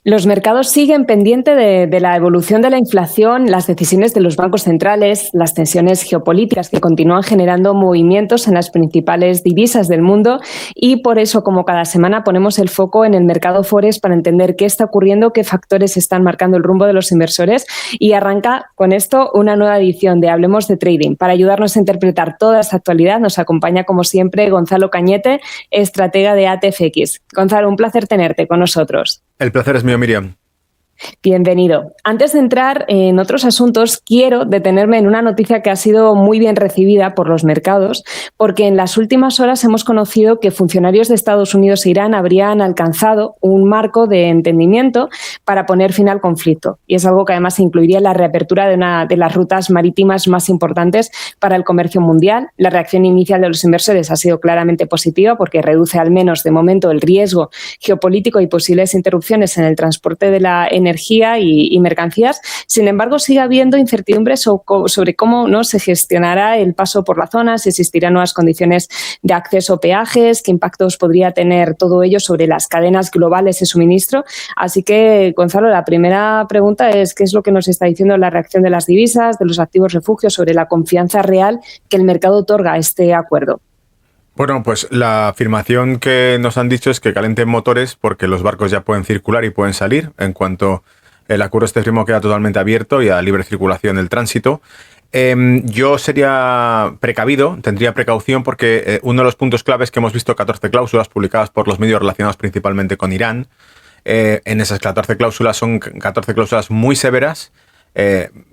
Los mercados siguen pendientes de la evolución de la inflación, las decisiones de los bancos centrales, las tensiones geopolíticas que continúan generando movimientos en las principales divisas del mundo y por eso, como cada semana, ponemos el foco en el mercado Forex para entender qué está ocurriendo, qué factores están marcando el rumbo de los inversores y arranca con esto una nueva edición de Hablemos de Trading. Para ayudarnos a interpretar toda esta actualidad nos acompaña, como siempre, Gonzalo Cañete, estratega de ATFX. Gonzalo, un placer tenerte con nosotros. El placer es mío, Miriam. Bienvenido. Antes de entrar en otros asuntos, quiero detenerme en una noticia que ha sido muy bien recibida por los mercados, porque en las últimas horas hemos conocido que funcionarios de Estados Unidos e Irán habrían alcanzado un marco de entendimiento para poner fin al conflicto. Y es algo que además incluiría la reapertura de una de las rutas marítimas más importantes para el comercio mundial. La reacción inicial de los inversores ha sido claramente positiva porque reduce al menos de momento el riesgo geopolítico y posibles interrupciones en el transporte de la energía y mercancías. Sin embargo, sigue habiendo incertidumbre sobre cómo no se gestionará el paso por la zona, si existirán nuevas condiciones de acceso a peajes, qué impactos podría tener todo ello sobre las cadenas globales de suministro. Así que, Gonzalo, la primera pregunta es ¿qué es lo que nos está diciendo la reacción de las divisas, de los activos refugios, sobre la confianza real que el mercado otorga a este acuerdo? Bueno, pues la afirmación que nos han dicho es que calenten motores porque los barcos ya pueden circular y pueden salir en cuanto el acuerdo este firmado queda totalmente abierto y a libre circulación del tránsito. Yo sería precavido, tendría precaución porque uno de los puntos claves que hemos visto 14 cláusulas publicadas por los medios relacionados principalmente con Irán. En esas 14 cláusulas son 14 cláusulas muy severas.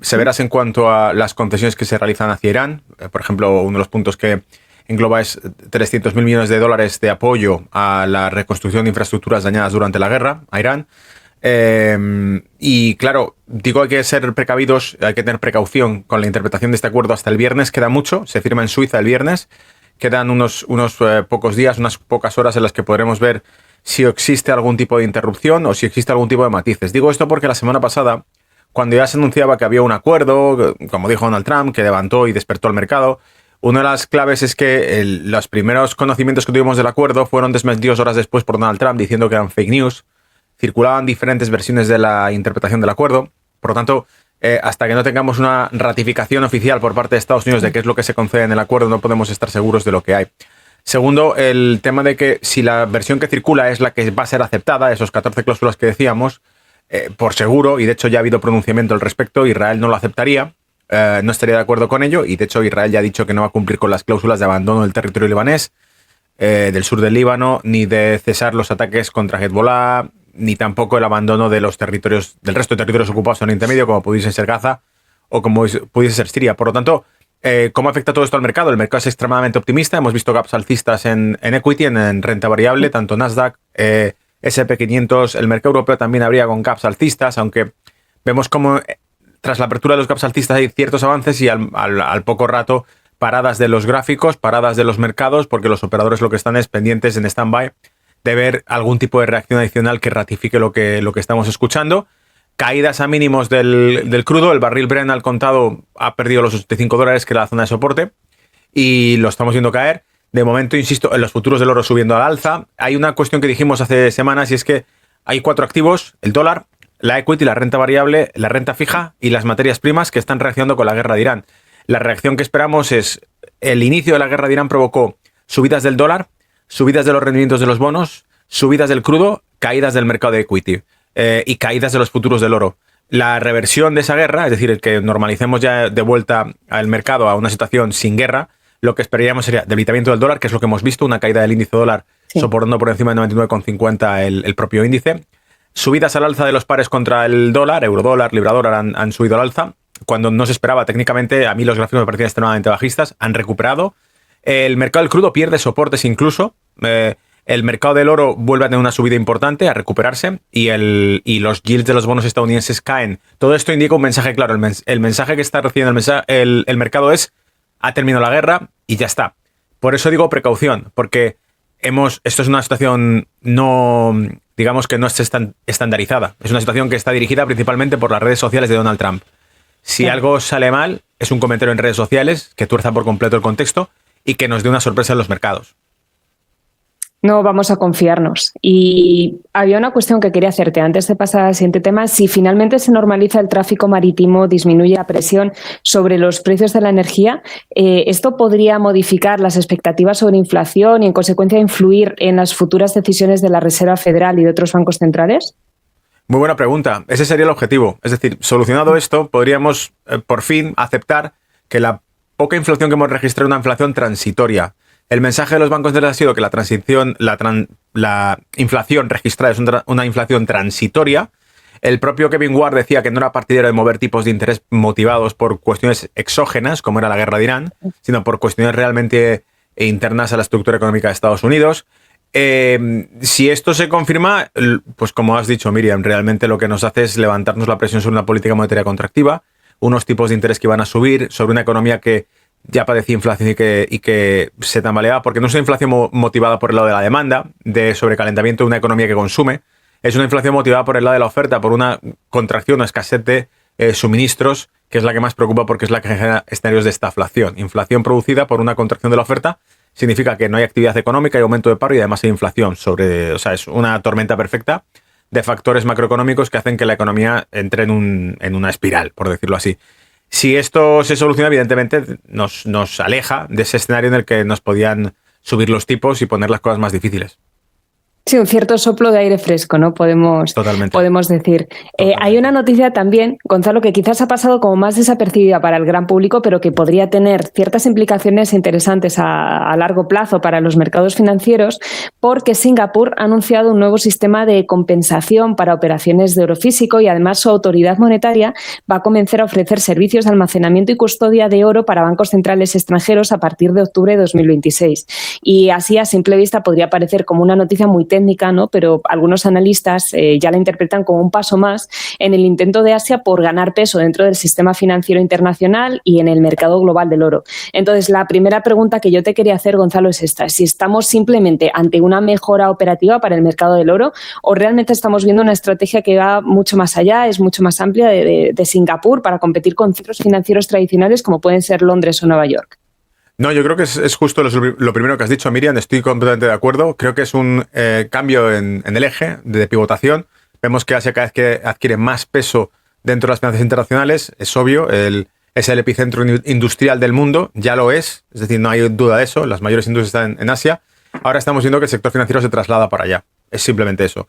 Severas en cuanto a las concesiones que se realizan hacia Irán. Por ejemplo, uno de los puntos que engloba es 300.000 millones de dólares de apoyo a la reconstrucción de infraestructuras dañadas durante la guerra a Irán. Y claro, digo, hay que ser precavidos, hay que tener precaución con la interpretación de este acuerdo hasta el viernes. Queda mucho, se firma en Suiza el viernes. Quedan unos pocos días, unas pocas horas en las que podremos ver si existe algún tipo de interrupción o si existe algún tipo de matices. Digo esto porque la semana pasada, cuando ya se anunciaba que había un acuerdo, como dijo Donald Trump, que levantó y despertó el mercado, una de las claves es que los primeros conocimientos que tuvimos del acuerdo fueron desmentidos horas después por Donald Trump diciendo que eran fake news. Circulaban diferentes versiones de la interpretación del acuerdo. Por lo tanto, hasta que no tengamos una ratificación oficial por parte de Estados Unidos de qué es lo que se concede en el acuerdo, no podemos estar seguros de lo que hay. Segundo, el tema de que si la versión que circula es la que va a ser aceptada, esos 14 cláusulas que decíamos, por seguro, y de hecho ya ha habido pronunciamiento al respecto, Israel no lo aceptaría. No estaría de acuerdo con ello y de hecho Israel ya ha dicho que no va a cumplir con las cláusulas de abandono del territorio libanés, del sur del Líbano, ni de cesar los ataques contra Hezbollah, ni tampoco el abandono de los territorios, del resto de territorios ocupados en Oriente Medio, como pudiese ser Gaza o como pudiese ser Siria. Por lo tanto, ¿cómo afecta todo esto al mercado? El mercado es extremadamente optimista. Hemos visto gaps alcistas en equity, en renta variable, tanto Nasdaq, S&P 500, el mercado europeo también habría con gaps alcistas, aunque vemos como tras la apertura de los gaps alcistas hay ciertos avances y al poco rato paradas de los gráficos, paradas de los mercados, porque los operadores lo que están es pendientes en stand-by de ver algún tipo de reacción adicional que ratifique lo que estamos escuchando. Caídas a mínimos del crudo, el barril Brent al contado ha perdido los $85, que era la zona de soporte, y lo estamos viendo caer. De momento, insisto, en los futuros del oro subiendo al alza. Hay una cuestión que dijimos hace semanas y es que hay 4 activos, el dólar, la equity, la renta variable, la renta fija y las materias primas que están reaccionando con la guerra de Irán. La reacción que esperamos es, el inicio de la guerra de Irán provocó subidas del dólar, subidas de los rendimientos de los bonos, subidas del crudo, caídas del mercado de equity y caídas de los futuros del oro. La reversión de esa guerra, es decir, el que normalicemos ya de vuelta al mercado a una situación sin guerra, lo que esperaríamos sería debilitamiento del dólar, que es lo que hemos visto, una caída del índice dólar soportando por encima de 99,50 el propio índice. Subidas al alza de los pares contra el dólar, eurodólar, libradólar han subido al alza. Cuando no se esperaba técnicamente, a mí los gráficos me parecían extremadamente bajistas, han recuperado. El mercado del crudo pierde soportes incluso. El mercado del oro vuelve a tener una subida importante, a recuperarse, y los yields de los bonos estadounidenses caen. Todo esto indica un mensaje claro. El mensaje que está recibiendo el mercado es: ha terminado la guerra y ya está. Por eso digo precaución, porque esto es una situación no, digamos que no es estandarizada. Es una situación que está dirigida principalmente por las redes sociales de Donald Trump. Si algo sale mal, es un comentario en redes sociales que tuerza por completo el contexto y que nos dé una sorpresa en los mercados. No vamos a confiarnos. Y había una cuestión que quería hacerte antes de pasar al siguiente tema. Si finalmente se normaliza el tráfico marítimo, disminuye la presión sobre los precios de la energía, ¿esto podría modificar las expectativas sobre inflación y, en consecuencia, influir en las futuras decisiones de la Reserva Federal y de otros bancos centrales? Muy buena pregunta. Ese sería el objetivo. Es decir, solucionado esto, podríamos por fin aceptar que la poca inflación que hemos registrado es una inflación transitoria. El mensaje de los bancos centrales ha sido que la inflación registrada es una inflación transitoria. El propio Kevin Ward decía que no era partidario de mover tipos de interés motivados por cuestiones exógenas, como era la guerra de Irán, sino por cuestiones realmente internas a la estructura económica de Estados Unidos. Si esto se confirma, pues como has dicho, Miriam, realmente lo que nos hace es levantarnos la presión sobre una política monetaria contractiva, unos tipos de interés que van a subir, sobre una economía que ya padecía inflación y que se tambaleaba, porque no es una inflación motivada por el lado de la demanda, de sobrecalentamiento de una economía que consume, es una inflación motivada por el lado de la oferta, por una contracción o escasez de suministros, que es la que más preocupa porque es la que genera escenarios de estaflación. Inflación producida por una contracción de la oferta significa que no hay actividad económica, hay aumento de paro y además hay inflación. Es una tormenta perfecta de factores macroeconómicos que hacen que la economía entre en una espiral, por decirlo así. Si esto se soluciona, evidentemente nos aleja de ese escenario en el que nos podían subir los tipos y poner las cosas más difíciles. Sí, un cierto soplo de aire fresco, ¿no? Podemos decir. Hay una noticia también, Gonzalo, que quizás ha pasado como más desapercibida para el gran público, pero que podría tener ciertas implicaciones interesantes a largo plazo para los mercados financieros, porque Singapur ha anunciado un nuevo sistema de compensación para operaciones de oro físico y además su autoridad monetaria va a comenzar a ofrecer servicios de almacenamiento y custodia de oro para bancos centrales extranjeros a partir de octubre de 2026. Y así, a simple vista, podría parecer como una noticia muy técnica, ¿no? Pero algunos analistas ya la interpretan como un paso más en el intento de Asia por ganar peso dentro del sistema financiero internacional y en el mercado global del oro. Entonces, la primera pregunta que yo te quería hacer, Gonzalo, es esta: si estamos simplemente ante una mejora operativa para el mercado del oro o realmente estamos viendo una estrategia que va mucho más allá, es mucho más amplia de Singapur para competir con centros financieros tradicionales como pueden ser Londres o Nueva York. No, yo creo que es justo lo primero que has dicho, Miriam. Estoy completamente de acuerdo. Creo que es un cambio en el eje de pivotación. Vemos que Asia cada vez que adquiere más peso dentro de las finanzas internacionales. Es obvio, es el epicentro industrial del mundo. Ya lo es decir, no hay duda de eso. Las mayores industrias están en Asia. Ahora estamos viendo que el sector financiero se traslada para allá. Es simplemente eso.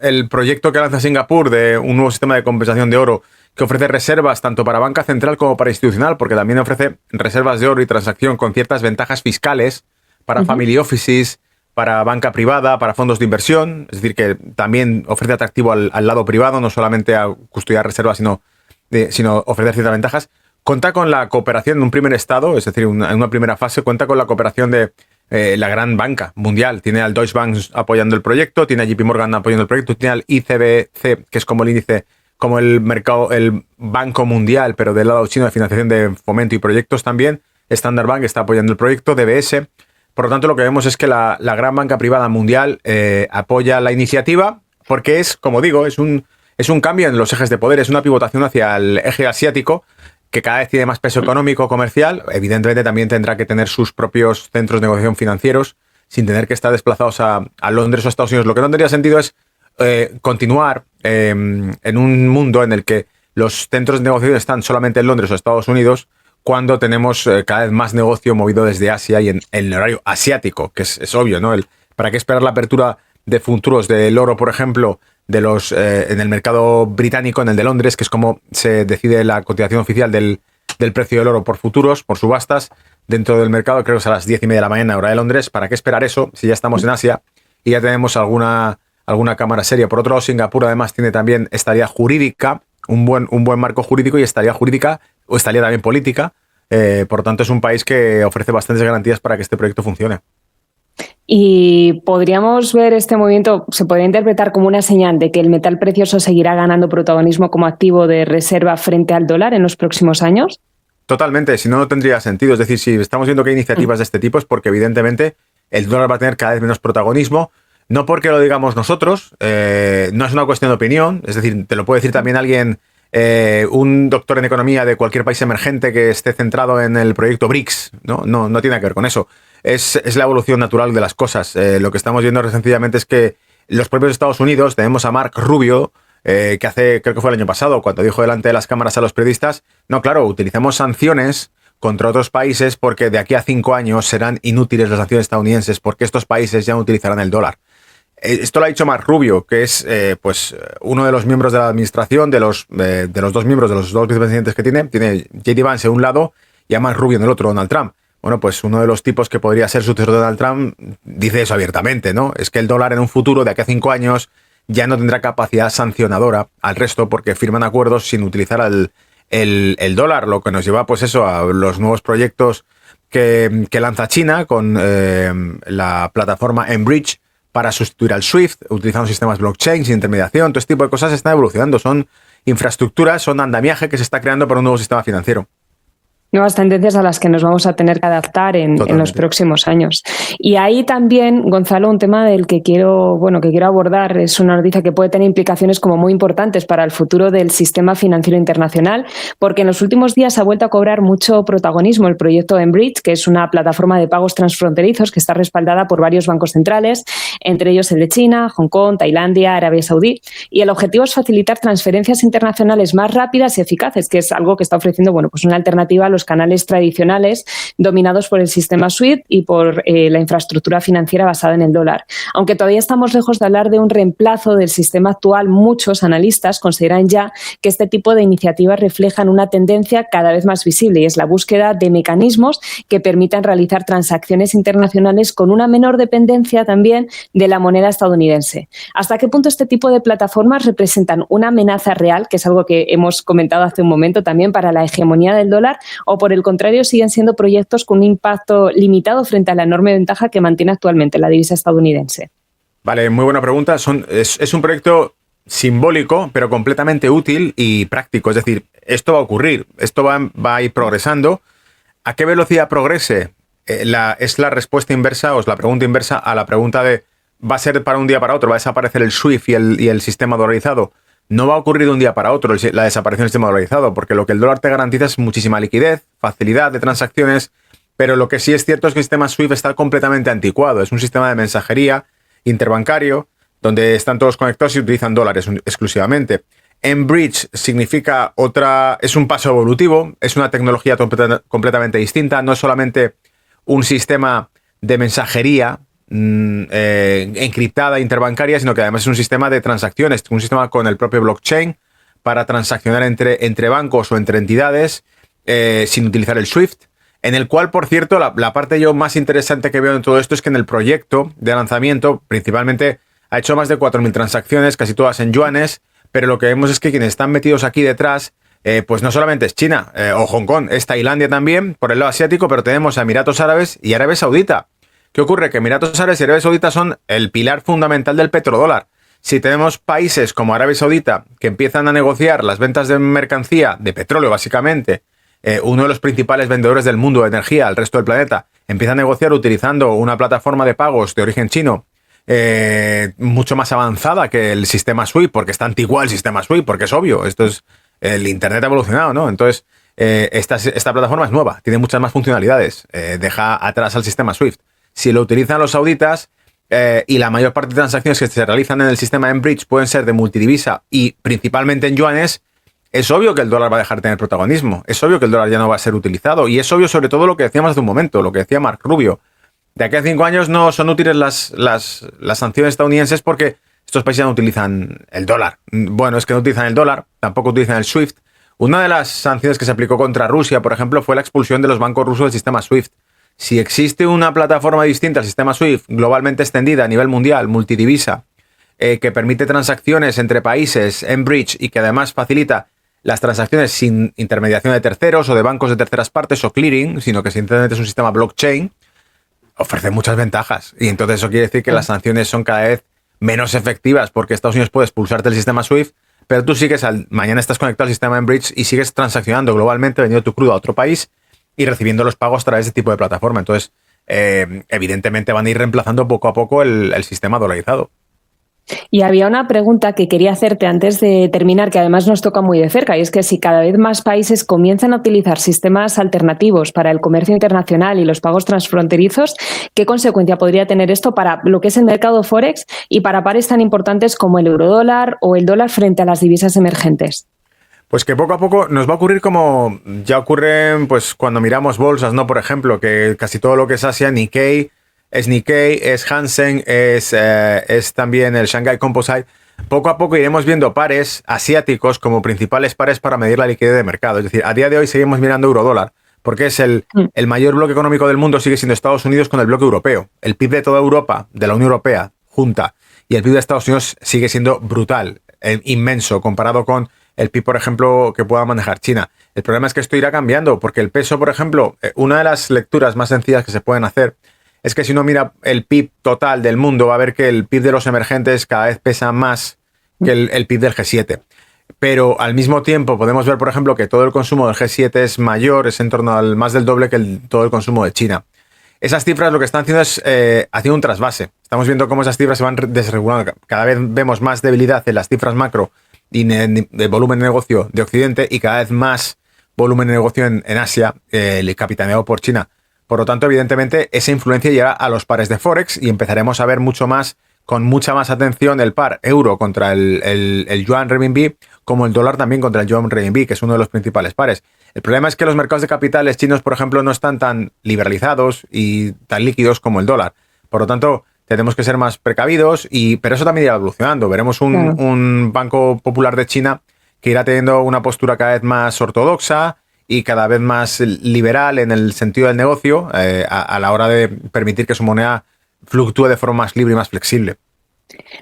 El proyecto que lanza Singapur de un nuevo sistema de compensación de oro que ofrece reservas tanto para banca central como para institucional, porque también ofrece reservas de oro y transacción con ciertas ventajas fiscales para family offices, para banca privada, para fondos de inversión. Es decir, que también ofrece atractivo al lado privado, no solamente a custodiar reservas, sino ofrecer ciertas ventajas. Cuenta con la cooperación de un primer estado, es decir, en una primera fase, cuenta con la cooperación de la gran banca mundial. Tiene al Deutsche Bank apoyando el proyecto, tiene a JP Morgan apoyando el proyecto, tiene al ICBC, que es como el índice, como el Banco Mundial, pero del lado chino de financiación de fomento y proyectos también. Standard Bank está apoyando el proyecto, DBS. Por lo tanto, lo que vemos es que la gran banca privada mundial apoya la iniciativa porque es, como digo, es un cambio en los ejes de poder, es una pivotación hacia el eje asiático que cada vez tiene más peso económico, comercial. Evidentemente también tendrá que tener sus propios centros de negociación financieros sin tener que estar desplazados a Londres o a Estados Unidos. Lo que no tendría sentido es continuar en un mundo en el que los centros de negociación están solamente en Londres o Estados Unidos, cuando tenemos cada vez más negocio movido desde Asia y en el horario asiático, que es obvio, ¿no? ¿Para qué esperar la apertura de futuros del oro, por ejemplo, en el mercado británico, en el de Londres, que es como se decide la cotización oficial del precio del oro por futuros, por subastas, dentro del mercado? Creo que es a las 10:30 de la mañana, hora de Londres. ¿Para qué esperar eso si ya estamos en Asia y ya tenemos alguna cámara seria? Por otro lado, Singapur además tiene también estabilidad jurídica, un buen marco jurídico y estabilidad jurídica o estabilidad también política. Por tanto, es un país que ofrece bastantes garantías para que este proyecto funcione. Y podríamos ver este movimiento, se podría interpretar como una señal de que el metal precioso seguirá ganando protagonismo como activo de reserva frente al dólar en los próximos años. Totalmente, si no, no tendría sentido. Es decir, si estamos viendo que hay iniciativas de este tipo es porque evidentemente el dólar va a tener cada vez menos protagonismo. No porque lo digamos nosotros, no es una cuestión de opinión. Es decir, te lo puede decir también alguien, un doctor en economía de cualquier país emergente que esté centrado en el proyecto BRICS. No tiene que ver con eso. es la evolución natural de las cosas. Lo que estamos viendo sencillamente es que los propios Estados Unidos, tenemos a Mark Rubio, que creo que fue el año pasado, cuando dijo delante de las cámaras a los periodistas, no, claro, utilizamos sanciones contra otros países porque de aquí a 5 años serán inútiles las sanciones estadounidenses porque estos países ya no utilizarán el dólar. Esto lo ha dicho Mark Rubio, que es uno de los miembros de la administración, de los dos miembros, de los dos vicepresidentes que tiene J.D. Vance en un lado y a Mark Rubio en el otro, Donald Trump. Bueno, pues uno de los tipos que podría ser sucesor de Donald Trump dice eso abiertamente, ¿no? Es que el dólar en un futuro, de aquí a 5 años, ya no tendrá capacidad sancionadora al resto porque firman acuerdos sin utilizar el dólar, lo que nos lleva pues eso a los nuevos proyectos que lanza China con la plataforma Enbridge para sustituir al SWIFT, utilizando sistemas blockchain, sin intermediación. Todo este tipo de cosas están evolucionando, son infraestructuras, son andamiaje que se está creando para un nuevo sistema financiero. Nuevas tendencias a las que nos vamos a tener que adaptar en los próximos años. Y ahí también, Gonzalo, un tema del que quiero abordar, es una noticia que puede tener implicaciones como muy importantes para el futuro del sistema financiero internacional, porque en los últimos días ha vuelto a cobrar mucho protagonismo el proyecto Enbridge, que es una plataforma de pagos transfronterizos que está respaldada por varios bancos centrales, entre ellos el de China, Hong Kong, Tailandia, Arabia Saudí, y el objetivo es facilitar transferencias internacionales más rápidas y eficaces, que es algo que está ofreciendo pues una alternativa a los canales tradicionales dominados por el sistema SWIFT y por la infraestructura financiera basada en el dólar. Aunque todavía estamos lejos de hablar de un reemplazo del sistema actual, muchos analistas consideran ya que este tipo de iniciativas reflejan una tendencia cada vez más visible y es la búsqueda de mecanismos que permitan realizar transacciones internacionales con una menor dependencia también de la moneda estadounidense. ¿Hasta qué punto este tipo de plataformas representan una amenaza real, que es algo que hemos comentado hace un momento también, para la hegemonía del dólar, o por el contrario siguen siendo proyectos con un impacto limitado frente a la enorme ventaja que mantiene actualmente la divisa estadounidense? Vale, muy buena pregunta. Es un proyecto simbólico, pero completamente útil y práctico. Es decir, esto va a ocurrir, esto va a ir progresando. ¿A qué velocidad progrese? Es la respuesta inversa, o es la pregunta inversa a la pregunta de ¿va a ser para un día para otro? ¿Va a desaparecer el SWIFT y el sistema dolarizado? No va a ocurrir de un día para otro la desaparición del sistema dolarizado, porque lo que el dólar te garantiza es muchísima liquidez, facilidad de transacciones, pero lo que sí es cierto es que el sistema SWIFT está completamente anticuado. Es un sistema de mensajería interbancario donde están todos conectados y utilizan dólares exclusivamente. Enbridge es un paso evolutivo, es una tecnología completamente distinta, no es solamente un sistema de mensajería encriptada interbancaria, sino que además es un sistema de transacciones, un sistema con el propio blockchain para transaccionar entre bancos o entre entidades sin utilizar el SWIFT, en el cual, por cierto, la parte yo más interesante que veo en todo esto es que en el proyecto de lanzamiento principalmente ha hecho más de 4.000 transacciones, casi todas en yuanes, pero lo que vemos es que quienes están metidos aquí detrás pues no solamente es China o Hong Kong, es Tailandia también, por el lado asiático, pero tenemos a Emiratos Árabes y Arabia Saudita. ¿Qué ocurre? Que Emiratos Árabes y Arabia Saudita son el pilar fundamental del petrodólar. Si tenemos países como Arabia Saudita que empiezan a negociar las ventas de mercancía, de petróleo básicamente, uno de los principales vendedores del mundo de energía al resto del planeta, empieza a negociar utilizando una plataforma de pagos de origen chino mucho más avanzada que el sistema SWIFT, porque está antiguo el sistema SWIFT, porque es obvio, el Internet ha evolucionado, ¿no? Entonces, esta plataforma es nueva, tiene muchas más funcionalidades, deja atrás al sistema SWIFT. Si lo utilizan los sauditas y la mayor parte de transacciones que se realizan en el sistema Enbridge pueden ser de multidivisa y principalmente en yuanes, es obvio que el dólar va a dejar de tener protagonismo, es obvio que el dólar ya no va a ser utilizado y es obvio sobre todo lo que decíamos hace un momento, lo que decía Mark Rubio. De aquí a 5 años no son útiles las sanciones estadounidenses porque estos países ya no utilizan el dólar. Bueno, es que no utilizan el dólar, tampoco utilizan el SWIFT. Una de las sanciones que se aplicó contra Rusia, por ejemplo, fue la expulsión de los bancos rusos del sistema SWIFT. Si existe una plataforma distinta al sistema SWIFT, globalmente extendida a nivel mundial, multidivisa, que permite transacciones entre países en bridge y que además facilita las transacciones sin intermediación de terceros o de bancos de terceras partes o clearing, sino que simplemente es un sistema blockchain, ofrece muchas ventajas. Y entonces eso quiere decir que las sanciones son cada vez menos efectivas porque Estados Unidos puede expulsarte del sistema SWIFT, pero tú mañana estás conectado al sistema Enbridge y sigues transaccionando globalmente, vendiendo tu crudo a otro país y recibiendo los pagos a través de este tipo de plataforma. Entonces, evidentemente van a ir reemplazando poco a poco el sistema dolarizado. Y había una pregunta que quería hacerte antes de terminar, que además nos toca muy de cerca, y es que si cada vez más países comienzan a utilizar sistemas alternativos para el comercio internacional y los pagos transfronterizos, ¿qué consecuencia podría tener esto para lo que es el mercado Forex y para pares tan importantes como el eurodólar o el dólar frente a las divisas emergentes? Pues que poco a poco nos va a ocurrir como ya ocurre pues cuando miramos bolsas, ¿no? Por ejemplo, que casi todo lo que es Asia, Nikkei, es Hansen, es también el Shanghai Composite. Poco a poco iremos viendo pares asiáticos como principales pares para medir la liquidez de mercado. Es decir, a día de hoy seguimos mirando euro-dólar, porque es el mayor bloque económico del mundo, sigue siendo Estados Unidos con el bloque europeo. El PIB de toda Europa, de la Unión Europea, junta, y el PIB de Estados Unidos sigue siendo brutal, inmenso, comparado con el PIB, por ejemplo, que pueda manejar China. El problema es que esto irá cambiando, porque el peso, por ejemplo, una de las lecturas más sencillas que se pueden hacer es que si uno mira el PIB total del mundo, va a ver que el PIB de los emergentes cada vez pesa más que el PIB del G7. Pero al mismo tiempo podemos ver, por ejemplo, que todo el consumo del G7 es mayor, es en torno al más del doble que todo el consumo de China. Esas cifras lo que están haciendo es haciendo un trasvase. Estamos viendo cómo esas cifras se van desregulando. Cada vez vemos más debilidad en las cifras macro y de volumen de negocio de Occidente y cada vez más volumen de negocio en Asia, capitaneado por China. Por lo tanto, evidentemente, esa influencia llega a los pares de Forex y empezaremos a ver mucho más, con mucha más atención, el par euro contra el yuan renminbi, como el dólar también contra el yuan renminbi, que es uno de los principales pares. El problema es que los mercados de capitales chinos, por ejemplo, no están tan liberalizados y tan líquidos como el dólar. Por lo tanto, tenemos que ser más precavidos, pero eso también irá evolucionando. Veremos un Banco Popular de China que irá teniendo una postura cada vez más ortodoxa y cada vez más liberal en el sentido del negocio a la hora de permitir que su moneda fluctúe de forma más libre y más flexible.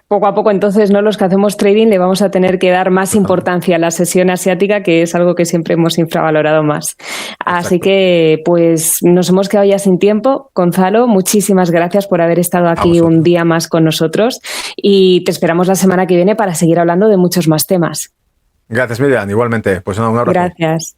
Poco a poco, entonces, ¿no? Los que hacemos trading le vamos a tener que dar más importancia a la sesión asiática, que es algo que siempre hemos infravalorado más. Así que, pues, nos hemos quedado ya sin tiempo. Gonzalo, muchísimas gracias por haber estado aquí un día más con nosotros y te esperamos la semana que viene para seguir hablando de muchos más temas. Gracias, Miriam. Igualmente, pues un abrazo. Gracias.